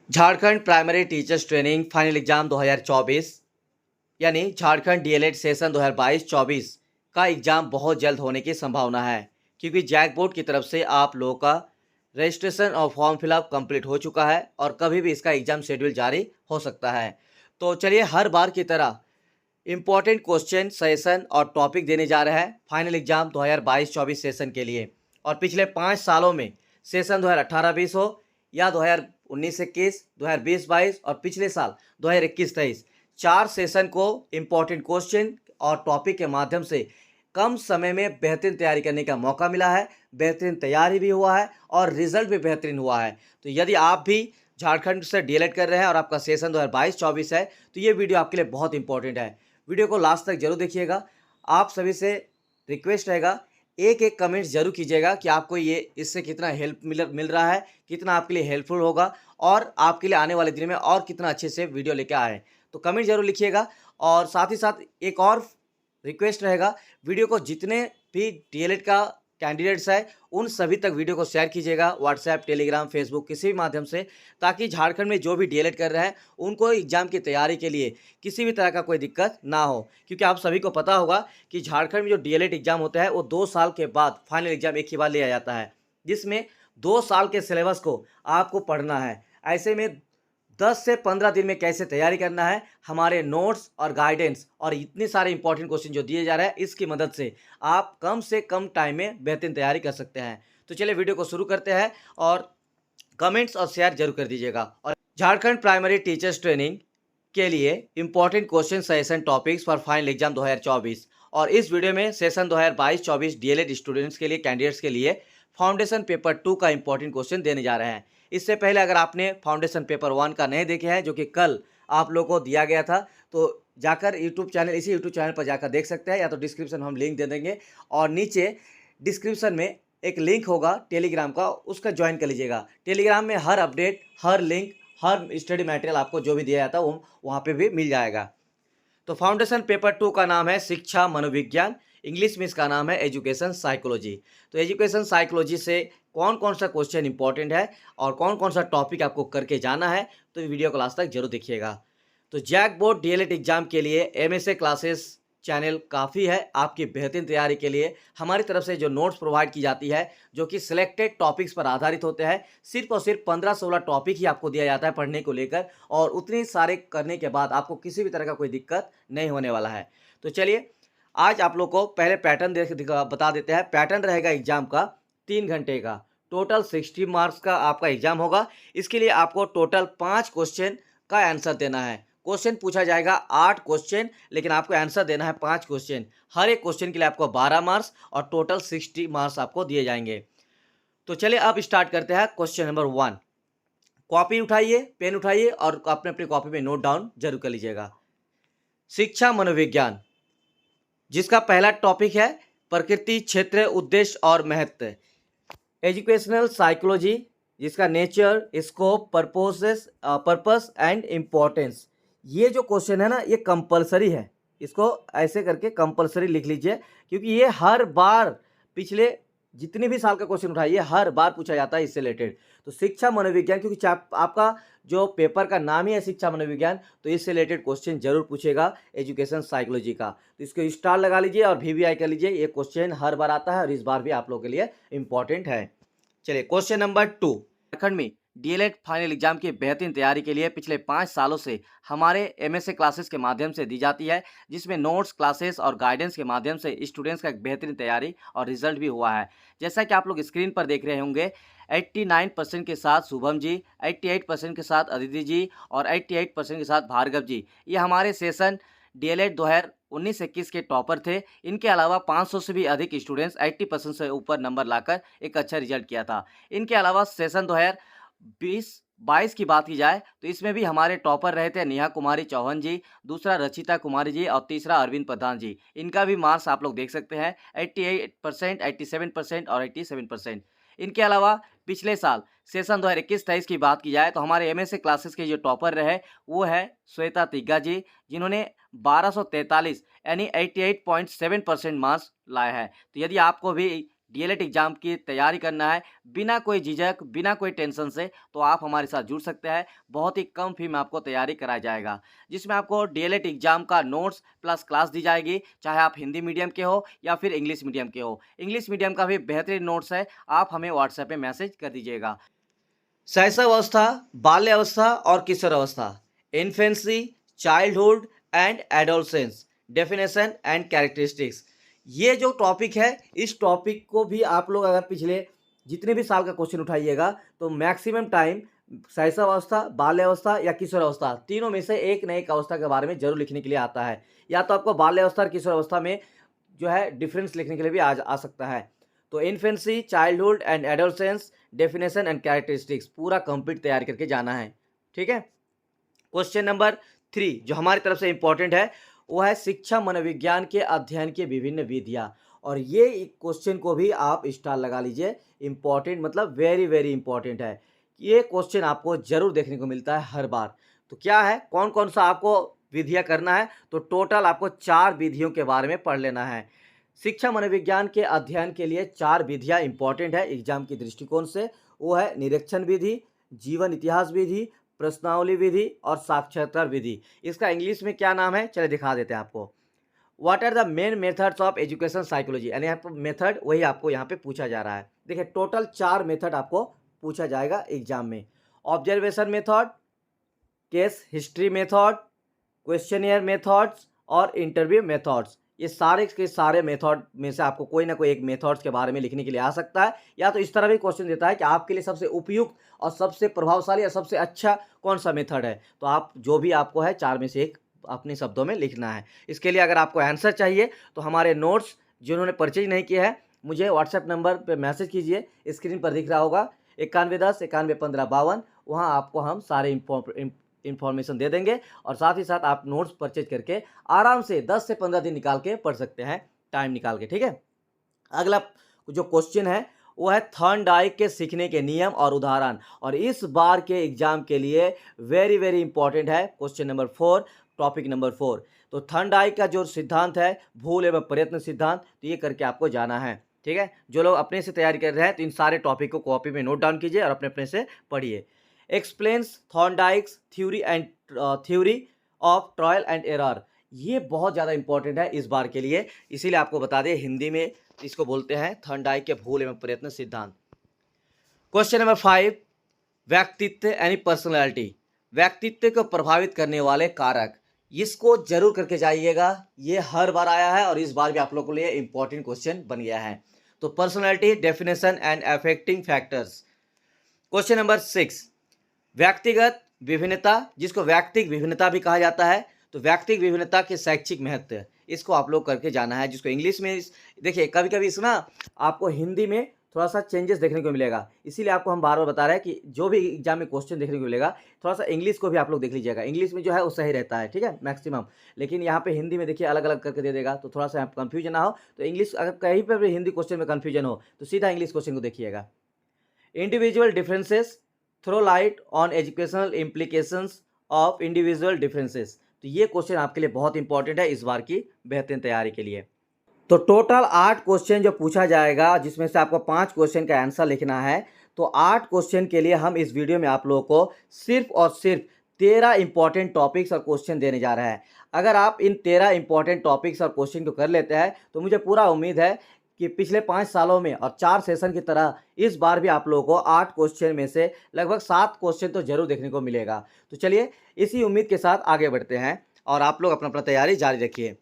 Jharkhand primary teachers training final exam 2024 यानी Jharkhand DElEd session 2022-24 का exam बहुत जल्द होने की संभावना है, क्योंकि जैक बोर्ड की तरफ से आप लोगों का रजिस्ट्रेशन और फॉर्म फिलअप कंप्लीट हो चुका है और कभी भी इसका एग्ज़ाम शेड्यूल जारी हो सकता है। तो चलिए हर बार की तरह इम्पॉर्टेंट क्वेश्चन सजेशन और टॉपिक देने जा रहे हैं फाइनल एग्जाम 2022-24 सेशन के लिए। और पिछले 5 सालों में सेशन 2018-20 हो या 2019-21, 2020-22 और पिछले साल 2021-23 4 सेशन को इम्पॉर्टेंट क्वेश्चन और टॉपिक के माध्यम से कम समय में बेहतरीन तैयारी करने का मौका मिला है। बेहतरीन तैयारी भी हुआ है और रिजल्ट भी बेहतरीन हुआ है। तो यदि आप भी झारखंड से डीएलएड कर रहे हैं और आपका सेशन 2022-24 है तो ये वीडियो आपके लिए बहुत इंपॉर्टेंट है। वीडियो को लास्ट तक जरूर देखिएगा। आप सभी से रिक्वेस्ट रहेगा, एक एक कमेंट जरूर कीजिएगा कि आपको ये इससे कितना हेल्प मिल रहा है, कितना आपके लिए हेल्पफुल होगा और आपके लिए आने वाले दिन में और कितना अच्छे से वीडियो लेके आए। तो कमेंट जरूर लिखिएगा। और साथ ही साथ एक और रिक्वेस्ट रहेगा, वीडियो को जितने भी डीएलएड का कैंडिडेट्स है उन सभी तक वीडियो को शेयर कीजिएगा, व्हाट्सएप, टेलीग्राम, फेसबुक किसी भी माध्यम से, ताकि झारखंड में जो भी डीएलएड कर रहे हैं उनको एग्जाम की तैयारी के लिए किसी भी तरह का कोई दिक्कत ना हो। क्योंकि आप सभी को पता होगा कि झारखंड में जो डीएलएड एग्जाम होता है वो 2 साल के बाद फाइनल एग्जाम एक ही बार लिया जाता है, जिसमें 2 साल के सिलेबस को आपको पढ़ना है। ऐसे में 10 से 15 दिन में कैसे तैयारी करना है, हमारे नोट्स और गाइडेंस और इतने सारे इंपॉर्टेंट क्वेश्चन जो दिए जा रहे हैं इसकी मदद से आप कम से कम टाइम में बेहतरीन तैयारी कर सकते हैं। तो चलिए वीडियो को शुरू करते हैं और कमेंट्स और शेयर जरूर कर दीजिएगा। और झारखंड प्राइमरी टीचर्स ट्रेनिंग के लिए important question suggestion topics for final exam 2024, और इस वीडियो में सेशन 2022-24 डीएलएड स्टूडेंट्स के लिए, कैंडिडेट्स के लिए फाउंडेशन पेपर 2 का इंपॉर्टेंट क्वेश्चन देने जा रहे हैं। इससे पहले अगर आपने फाउंडेशन पेपर 1 का नहीं देखे हैं, जो कि कल आप लोग को दिया गया था, तो जाकर यूट्यूब चैनल, इसी यूट्यूब चैनल पर जाकर देख सकते हैं, या तो डिस्क्रिप्शन में हम लिंक दे देंगे और नीचे डिस्क्रिप्शन में एक लिंक होगा टेलीग्राम का, उसका ज्वाइन कर लीजिएगा। टेलीग्राम में हर अपडेट, हर लिंक, हर स्टडी मटेरियल आपको जो भी दिया जाता है वो वहाँ पे भी मिल जाएगा। तो फाउंडेशन पेपर 2 का नाम है शिक्षा मनोविज्ञान, इंग्लिश में इसका नाम है एजुकेशन साइकोलॉजी। तो एजुकेशन साइकोलॉजी से कौन कौन सा क्वेश्चन इंपॉर्टेंट है और कौन कौन सा टॉपिक आपको करके जाना है, तो वीडियो को लास्ट तक जरूर देखिएगा। तो जैक बोर्ड डीएलएड एग्जाम के लिए एमएसए क्लासेस चैनल काफ़ी है आपकी बेहतरीन तैयारी के लिए। हमारी तरफ से जो नोट्स प्रोवाइड की जाती है, जो कि सिलेक्टेड टॉपिक्स पर आधारित होते हैं, सिर्फ और सिर्फ 15-16 टॉपिक ही आपको दिया जाता है पढ़ने को लेकर, और उतने सारे करने के बाद आपको किसी भी तरह का कोई दिक्कत नहीं होने वाला है। तो चलिए आज आप लोग को पहले पैटर्न बता देते हैं। पैटर्न रहेगा एग्जाम का 3 घंटे का, टोटल 60 मार्क्स का आपका एग्जाम होगा। इसके लिए आपको टोटल 5 क्वेश्चन का आंसर देना है। क्वेश्चन पूछा जाएगा 8 क्वेश्चन, लेकिन आपको आंसर देना है 5 क्वेश्चन। हर एक क्वेश्चन के लिए आपको 12 मार्क्स और टोटल 60 मार्क्स आपको दिए जाएंगे। तो चलिए अब स्टार्ट करते हैं क्वेश्चन नंबर 1। कॉपी उठाइए, पेन उठाइए और अपने अपनी कॉपी में नोट डाउन जरूर कर लीजिएगा। शिक्षा मनोविज्ञान, जिसका पहला टॉपिक है प्रकृति, क्षेत्र, उद्देश्य और महत्व। एजुकेशनल साइकोलॉजी, जिसका nature, scope, purpose and importance. ये जो क्वेश्चन है ना, ये कंपलसरी है, इसको ऐसे करके कंपलसरी लिख लीजिए, क्योंकि ये हर बार पिछले जितने भी साल का क्वेश्चन उठाइए हर बार पूछा जाता है इससे रिलेटेड। तो शिक्षा मनोविज्ञान, क्योंकि आपका जो पेपर का नाम ही है शिक्षा मनोविज्ञान, तो इससे रिलेटेड क्वेश्चन जरूर पूछेगा एजुकेशन साइकोलॉजी का। तो इसको स्टार लगा लीजिए और VVI कर लीजिए। ये क्वेश्चन हर बार आता है और इस बार भी आप लोगों के लिए इंपॉर्टेंट है। चलिए क्वेश्चन नंबर 2। झारखंड में डीएलएड फाइनल एग्जाम की बेहतरीन तैयारी के लिए पिछले 5 सालों से हमारे एमएसए क्लासेस के माध्यम से दी जाती है, जिसमें नोट्स, क्लासेस और गाइडेंस के माध्यम से स्टूडेंट्स का एक बेहतरीन तैयारी और रिजल्ट भी हुआ है। जैसा कि आप लोग स्क्रीन पर देख रहे होंगे, 89% के साथ शुभम जी, 88% के साथ अदिति जी और 88% के साथ भार्गव जी, ये हमारे सेशन डीएलएड 2019-21 के टॉपर थे। इनके अलावा 500 से भी अधिक स्टूडेंट्स 80% से ऊपर नंबर लाकर एक अच्छा रिजल्ट किया था। इनके अलावा सेशन 2020-22 की बात की जाए तो इसमें भी हमारे टॉपर रहे थे नेहा कुमारी चौहान जी, दूसरा रचिता कुमारी जी और तीसरा अरविंद प्रधान जी। इनका भी मार्क्स आप लोग देख सकते हैं, 88%, 87% और 87%। इनके अलावा पिछले साल सेशन 2021-23 की बात की जाए तो हमारे एमएसए क्लासेस के जो टॉपर रहे वो है श्वेता तिग्गा जी, जिन्होंने 1243 यानी 88.7% मार्क्स लाए हैं। तो यदि आपको भी डीएलएड एग्जाम की तैयारी करना है बिना कोई झिझक, बिना कोई टेंशन से, तो आप हमारे साथ जुड़ सकते हैं। बहुत ही कम फी में आपको तैयारी कराया जाएगा, जिसमें आपको डीएलएड एग्जाम का नोट्स प्लस क्लास दी जाएगी, चाहे आप हिंदी मीडियम के हो या फिर इंग्लिश मीडियम के हो। इंग्लिश मीडियम का भी बेहतरीन नोट्स है, आप हमें व्हाट्सएप पे मैसेज कर दीजिएगा। शैशवावस्था, बाल्यावस्था और किशोरावस्था, infancy, childhood and adolescence, definition and characteristics. ये जो टॉपिक है, इस टॉपिक को भी आप लोग अगर पिछले जितने भी साल का क्वेश्चन उठाइएगा तो मैक्सिमम टाइम शैशवावस्था, बाल्यावस्था या किशोरावस्था, तीनों में से एक न एक अवस्था के बारे में जरूर लिखने के लिए आता है। या तो आपको बाल्यावस्था और किशोरावस्था में जो है डिफरेंस लिखने के लिए भी आ सकता है। तो infancy, childhood and adolescence, definition and characteristics पूरा कंप्लीट तैयार करके जाना है। ठीक है। क्वेश्चन नंबर 3 जो हमारी तरफ से इंपॉर्टेंट है वो है शिक्षा मनोविज्ञान के अध्ययन की विभिन्न विधियां। और ये क्वेश्चन को भी आप स्टार लगा लीजिए, इंपॉर्टेंट मतलब वेरी वेरी इंपॉर्टेंट है। ये क्वेश्चन आपको जरूर देखने को मिलता है हर बार। तो क्या है, कौन कौन सा आपको विधियां करना है, तो टोटल आपको 4 विधियों के बारे में पढ़ लेना है। शिक्षा मनोविज्ञान के अध्ययन के लिए 4 विधियां इंपॉर्टेंट है एग्जाम के दृष्टिकोण से। वो है निरीक्षण विधि, जीवन इतिहास विधि, प्रश्नावली विधि और साक्षरता विधि। इसका इंग्लिश में क्या नाम है, चलिए दिखा देते हैं आपको। What are the main methods of education psychology, यानी आपको मेथड वही आपको यहाँ पे पूछा जा रहा है। देखिए टोटल 4 मेथड आपको पूछा जाएगा एग्जाम में। Observation method, case history method, questionnaire methods और इंटरव्यू मेथड्स। ये सारे के सारे मेथड में से आपको कोई ना कोई एक मेथड्स के बारे में लिखने के लिए आ सकता है, या तो इस तरह भी क्वेश्चन देता है कि आपके लिए सबसे उपयुक्त और सबसे प्रभावशाली और सबसे अच्छा कौन सा मेथड है। तो आप जो भी आपको है 4 में से एक अपने शब्दों में लिखना है। इसके लिए अगर आपको आंसर चाहिए तो हमारे नोट्स जिन्होंने परचेज नहीं किया है, मुझे व्हाट्सएप नंबर पर मैसेज कीजिए, स्क्रीन पर दिख रहा होगा 9110 911552। वहाँ आपको हम सारे इन्फॉर्मेशन दे देंगे और साथ ही साथ आप नोट्स परचेज करके आराम से 10 से 15 दिन निकाल के पढ़ सकते हैं, टाइम निकाल के। ठीक है। अगला जो क्वेश्चन है वो है थॉर्नडाइक के सीखने के नियम और उदाहरण। और इस बार के एग्जाम के लिए वेरी वेरी इंपॉर्टेंट है क्वेश्चन नंबर 4, टॉपिक नंबर 4। तो थॉर्नडाइक का जो सिद्धांत है, भूल एवं प्रयत्न सिद्धांत, तो ये करके आपको जाना है। ठीक है। जो लोग अपने से तैयारी कर रहे हैं तो इन सारे टॉपिक को कॉपी में नोट डाउन कीजिए और अपने अपने से पढ़िए। Explains Thorndike's theory of trial and error, ये बहुत ज़्यादा इंपॉर्टेंट है इस बार के लिए, इसीलिए आपको बता दें हिंदी में इसको बोलते हैं थॉर्नडाइक के भूल एवं प्रयत्न सिद्धांत। क्वेश्चन नंबर 5, व्यक्तित्व यानी पर्सनैलिटी, व्यक्तित्व को प्रभावित करने वाले कारक, इसको जरूर करके जाइएगा। ये हर बार आया है और इस बार भी आप लोगों के लिए इंपॉर्टेंट क्वेश्चन बन गया है। तो personality, definition and affecting factors. Question number 6, व्यक्तिगत विभिन्नता, जिसको व्यक्तिक विभिन्नता भी कहा जाता है। तो व्यक्तिक विभिन्नता के शैक्षिक महत्व, इसको आप लोग करके जाना है, जिसको इंग्लिश में देखिए कभी कभी इसना आपको हिंदी में थोड़ा सा चेंजेस देखने को मिलेगा, इसीलिए आपको हम बार बार बता रहे हैं कि जो भी एग्जाम में क्वेश्चन देखने को मिलेगा थोड़ा सा इंग्लिश को भी आप लोग देख लीजिएगा। इंग्लिश में जो है वो सही रहता है, ठीक है, मैक्सिमम। लेकिन यहाँ पे हिंदी में देखिए अलग अलग करके दे देगा, तो थोड़ा सा आप कन्फ्यूजन ना हो। तो इंग्लिश अगर कहीं पर भी हिंदी क्वेश्चन में कन्फ्यूजन हो तो सीधा इंग्लिश क्वेश्चन को देखिएगा। Individual differences throw light on educational implications of individual differences, तो ये क्वेश्चन आपके लिए बहुत इंपॉर्टेंट है इस बार की बेहतरीन तैयारी के लिए। तो टोटल 8 क्वेश्चन जो पूछा जाएगा, जिसमें से आपको 5 क्वेश्चन का आंसर लिखना है। तो 8 क्वेश्चन के लिए हम इस वीडियो में आप लोगों को सिर्फ और सिर्फ 13 इंपॉर्टेंट टॉपिक्स और क्वेश्चन देने जा रहे हैं। अगर आप इन 13 इंपॉर्टेंट टॉपिक्स और क्वेश्चन को कर लेते हैं तो मुझे पूरा उम्मीद है कि पिछले 5 सालों में और 4 सेशन की तरह इस बार भी आप लोगों को 8 क्वेश्चन में से लगभग 7 क्वेश्चन तो जरूर देखने को मिलेगा। तो चलिए इसी उम्मीद के साथ आगे बढ़ते हैं और आप लोग अपना अपना तैयारी जारी रखिए।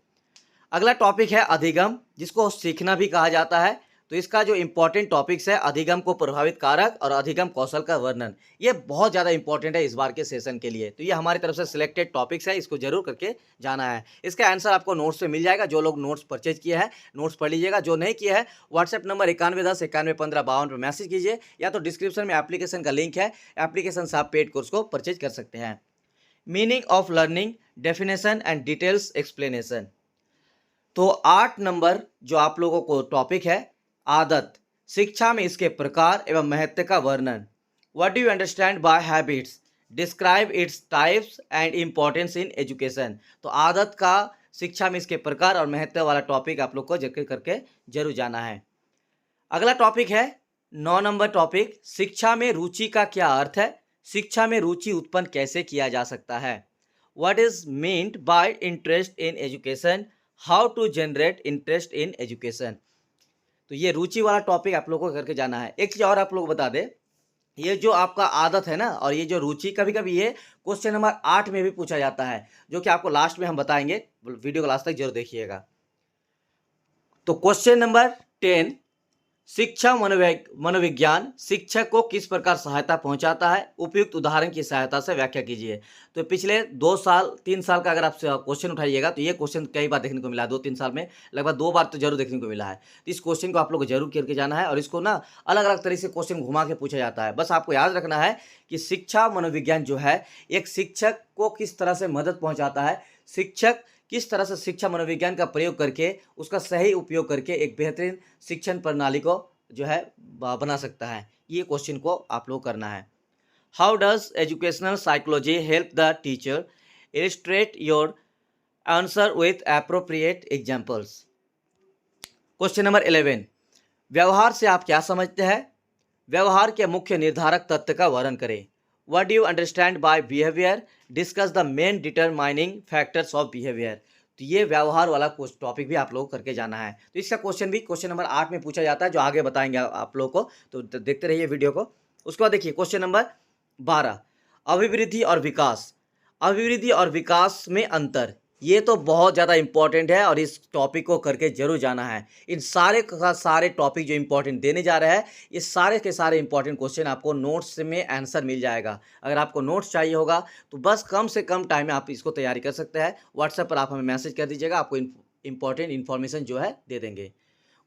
अगला टॉपिक है अधिगम, जिसको सीखना भी कहा जाता है। तो इसका जो इंपॉर्टेंट टॉपिक्स है, अधिगम को प्रभावित कारक और अधिगम कौशल का वर्णन, ये बहुत ज़्यादा इंपॉर्टेंट है इस बार के सेशन के लिए। तो ये हमारी तरफ से सिलेक्टेड टॉपिक्स है, इसको जरूर करके जाना है। इसका आंसर आपको नोट्स में मिल जाएगा। जो लोग नोट्स परचेज किए हैं नोट्स पढ़ लीजिएगा, जो नहीं किया है व्हाट्सएप नंबर 9110 911552 पर मैसेज कीजिए, या तो डिस्क्रिप्शन में एप्लीकेशन का लिंक है, एप्लीकेशन से आप पेड कोर्स को परचेज कर सकते हैं। Meaning of learning, definition and details explanation. तो 8 नंबर जो आप लोगों को टॉपिक है, आदत, शिक्षा में इसके प्रकार एवं महत्व का वर्णन। What do you understand by habits, describe its types and importance in education. तो आदत का शिक्षा में इसके प्रकार और महत्व वाला टॉपिक आप लोग को जिक्र करके जरूर जाना है। अगला टॉपिक है 9 नंबर टॉपिक, शिक्षा में रुचि का क्या अर्थ है, शिक्षा में रुचि उत्पन्न कैसे किया जा सकता है। What is meant by interest in education, how to generate interest in education. तो ये रुचि वाला टॉपिक आप लोगों को करके जाना है। एक चीज़ और आप लोग बता दें, ये जो आपका आदत है ना, और ये जो रुचि, कभी कभी ये क्वेश्चन नंबर 8 में भी पूछा जाता है, जो कि आपको लास्ट में हम बताएंगे, वीडियो को लास्ट तक जरूर देखिएगा। तो क्वेश्चन नंबर 10, शिक्षा मनोविज्ञान शिक्षक को किस प्रकार सहायता पहुंचाता है, उपयुक्त उदाहरण की सहायता से व्याख्या कीजिए। तो पिछले 2 साल 3 साल का अगर आप क्वेश्चन उठाइएगा तो ये क्वेश्चन कई बार देखने को मिला है, 2-3 साल में लगभग 2 बार तो जरूर देखने को मिला है। तो इस क्वेश्चन को आप लोग को जरूर करके जाना है, और इसको ना अलग अलग तरीके से क्वेश्चन घुमा के पूछा जाता है। बस आपको याद रखना है कि शिक्षा मनोविज्ञान जो है, एक शिक्षक को किस तरह से मदद पहुँचाता है, शिक्षक किस तरह से शिक्षा मनोविज्ञान का प्रयोग करके, उसका सही उपयोग करके एक बेहतरीन शिक्षण प्रणाली को जो है बना सकता है। ये क्वेश्चन को आप लोग करना है। How does educational psychology help the teacher, illustrate your answer with appropriate examples. Question number 11, व्यवहार से आप क्या समझते हैं, व्यवहार के मुख्य निर्धारक तत्व का वर्णन करें। What do you understand by behavior? Discuss the main determining factors of behavior. तो ये व्यवहार वाला टॉपिक भी आप लोगों को करके जाना है। तो इसका क्वेश्चन भी क्वेश्चन नंबर 8 में पूछा जाता है, जो आगे बताएंगे आप लोगों को, तो देखते रहिए वीडियो को। उसके बाद देखिए क्वेश्चन नंबर 12, अभिवृद्धि और विकास, अभिवृद्धि और विकास में अंतर। ये तो बहुत ज़्यादा इंपॉर्टेंट है, और इस टॉपिक को करके जरूर जाना है। इन सारे का सारे टॉपिक जो इंपॉर्टेंट देने जा रहे हैं, ये सारे के सारे इंपॉर्टेंट क्वेश्चन आपको नोट्स में आंसर मिल जाएगा। अगर आपको नोट्स चाहिए होगा तो बस कम से कम टाइम में आप इसको तैयारी कर सकते हैं। व्हाट्सएप पर आप हमें मैसेज कर दीजिएगा, आपको इंपॉर्टेंट इन्फॉर्मेशन जो है दे देंगे।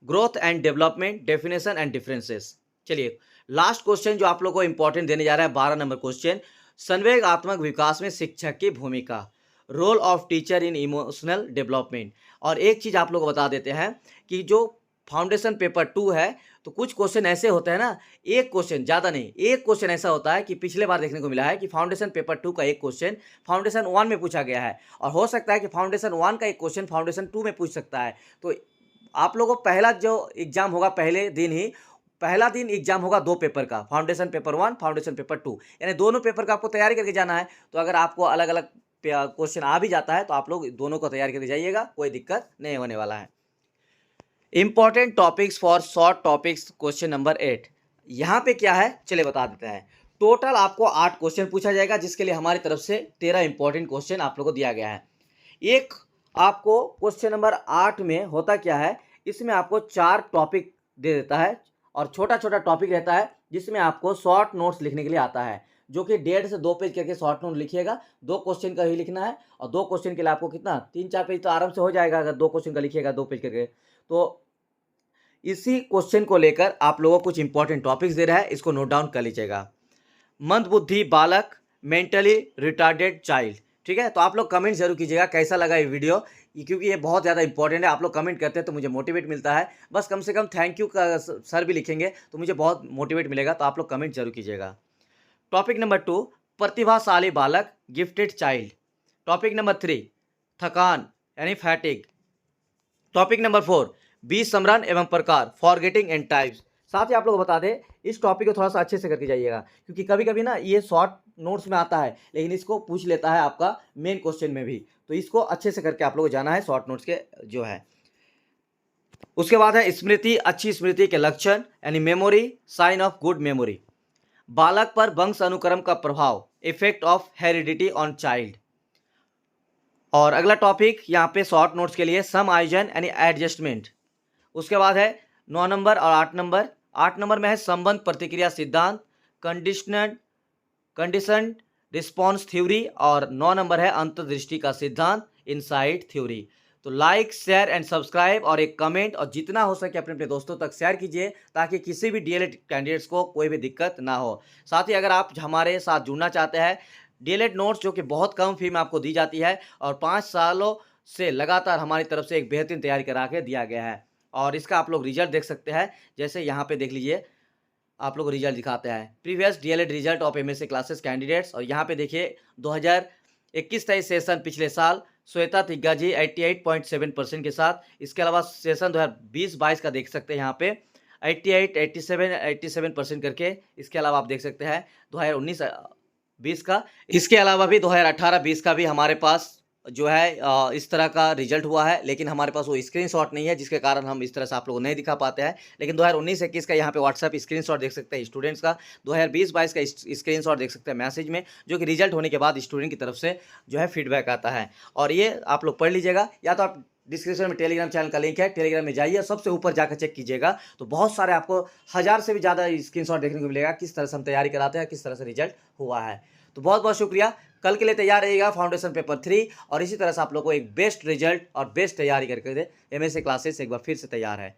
Growth and development, definition and differences. चलिए लास्ट क्वेश्चन जो आप लोग को इंपॉर्टेंट देने जा रहा है, 12 नंबर क्वेश्चन, संवेगात्मक विकास में शिक्षक की भूमिका, role of teacher in emotional development. और एक चीज़ आप लोग को बता देते हैं कि जो फाउंडेशन पेपर 2 है, तो कुछ क्वेश्चन ऐसे होते हैं ना, एक क्वेश्चन, ज़्यादा नहीं, एक क्वेश्चन ऐसा होता है कि पिछले बार देखने को मिला है कि फाउंडेशन पेपर 2 का एक क्वेश्चन फाउंडेशन 1 में पूछा गया है, और हो सकता है कि फाउंडेशन 1 का एक क्वेश्चन फाउंडेशन 2 में पूछ सकता है। तो आप लोगों को पहला जो एग्जाम होगा, पहला दिन एग्जाम होगा 2 पेपर का, फाउंडेशन पेपर 1, फाउंडेशन पेपर 2, यानी दोनों पेपर का आपको तैयारी करके जाना है। तो अगर आपको अलग अलग क्वेश्चन आ भी जाता है तो आप लोग दोनों को तैयार करके जाइएगा, कोई दिक्कत नहीं होने वाला है। Important topics for short topics, question number 8। यहाँ पे क्या है चलिए बता देते हैं। टोटल आपको 8 क्वेश्चन पूछा जाएगा, जिसके लिए हमारी तरफ से 13 इंपॉर्टेंट क्वेश्चन आप लोग को दिया गया है। एक आपको क्वेश्चन नंबर 8 में होता क्या है, इसमें आपको 4 टॉपिक दे देता है, और छोटा छोटा टॉपिक रहता है जिसमें आपको शॉर्ट नोट्स लिखने के लिए आता है, जो कि 1.5 से 2 पेज करके शॉर्ट नोट लिखिएगा। 2 क्वेश्चन का ही लिखना है, और 2 क्वेश्चन के लिए आपको कितना 3-4 पेज तो आराम से हो जाएगा, अगर 2 क्वेश्चन का लिखिएगा 2 पेज करके। तो इसी क्वेश्चन को लेकर आप लोगों को कुछ इंपॉर्टेंट टॉपिक्स दे रहा है, इसको नोट डाउन कर लीजिएगा। मंदबुद्धि बालक, मेंटली रिटार्डेड चाइल्ड। ठीक है, तो आप लोग कमेंट जरूर कीजिएगा कैसा लगा ये वीडियो, क्योंकि ये बहुत ज़्यादा इंपॉर्टेंट है। आप लोग कमेंट करते हैं तो मुझे मोटिवेट मिलता है, बस कम से कम थैंक यू का सर भी लिखेंगे तो मुझे बहुत मोटिवेट मिलेगा। तो आप लोग कमेंट जरूर कीजिएगा। टॉपिक नंबर 2, प्रतिभाशाली बालक, गिफ्टेड चाइल्ड। टॉपिक नंबर 3, थकान यानी फैटिग। टॉपिक नंबर 4, बीज समरण एवं प्रकार, फॉरगेटिंग एंड टाइप्स। साथ ही आप लोग बता दें, इस टॉपिक को थोड़ा सा अच्छे से करके जाइएगा, क्योंकि कभी कभी ना ये शॉर्ट नोट्स में आता है, लेकिन इसको पूछ लेता है आपका मेन क्वेश्चन में भी। तो इसको अच्छे से करके आप लोग जाना है, शॉर्ट नोट्स के जो है। उसके बाद है स्मृति, अच्छी स्मृति के लक्षण यानी memory, sign of good memory. बालक पर वंश अनुक्रम का प्रभाव, effect of heredity on child. और अगला टॉपिक यहाँ पे शॉर्ट नोट्स के लिए सम आयोजन यानी एडजस्टमेंट। उसके बाद है 9 नंबर और 8 नंबर। 8 नंबर में है संबंध प्रतिक्रिया सिद्धांत, कंडीशन रिस्पॉन्स थ्योरी, और 9 नंबर है अंतर्दृष्टि का सिद्धांत, इनसाइट थ्योरी। तो लाइक, शेयर एंड सब्सक्राइब और एक कमेंट, और जितना हो सके अपने अपने दोस्तों तक शेयर कीजिए, ताकि किसी भी डीएलएड कैंडिडेट्स को कोई भी दिक्कत ना हो। साथ ही अगर आप हमारे साथ जुड़ना चाहते हैं, डीएलएड नोट्स जो कि बहुत कम फी में आपको दी जाती है, और 5 सालों से लगातार हमारी तरफ से एक बेहतरीन तैयारी करा के दिया गया है, और इसका आप लोग रिजल्ट देख सकते हैं। जैसे यहाँ पे देख लीजिए, आप लोग रिजल्ट दिखाते हैं, previous DElEd result of MSc classes candidates. और यहाँ पे देखिए 2021-23 सेशन पिछले साल श्वेता तिग्गा जी 88.7% के साथ। इसके अलावा सेशन 2020-22 का देख सकते हैं यहाँ पे 88, 87% करके। इसके अलावा आप देख सकते हैं 2019 20 का। इसके अलावा भी 2018-20 का भी हमारे पास जो है इस तरह का रिजल्ट हुआ है, लेकिन हमारे पास वो स्क्रीनशॉट नहीं है, जिसके कारण हम इस तरह से आप लोगों को नहीं दिखा पाते हैं। लेकिन 2019-21 का यहाँ पे व्हाट्सएप स्क्रीनशॉट देख सकते हैं स्टूडेंट्स का। 2020-22 का स्क्रीनशॉट देख सकते हैं मैसेज में, जो कि रिजल्ट होने के बाद स्टूडेंट की तरफ से जो है फीडबैक आता है। और ये आप लोग पढ़ लीजिएगा, या तो आप डिस्क्रिप्शन में टेलीग्राम चैनल का लिंक है, टेलीग्राम में जाइए, सबसे ऊपर जाकर चेक कीजिएगा, तो बहुत सारे आपको 1000 से भी ज़्यादा स्क्रीनशॉट देखने को मिलेगा, किस तरह से हम तैयारी कराते हैं, किस तरह से रिजल्ट हुआ है। तो बहुत बहुत शुक्रिया। कल के लिए तैयार रहिएगा फाउंडेशन पेपर 3, और इसी तरह से आप लोगों को एक बेस्ट रिजल्ट और बेस्ट तैयारी करके दे। एमएसए क्लासेस एक बार फिर से तैयार है।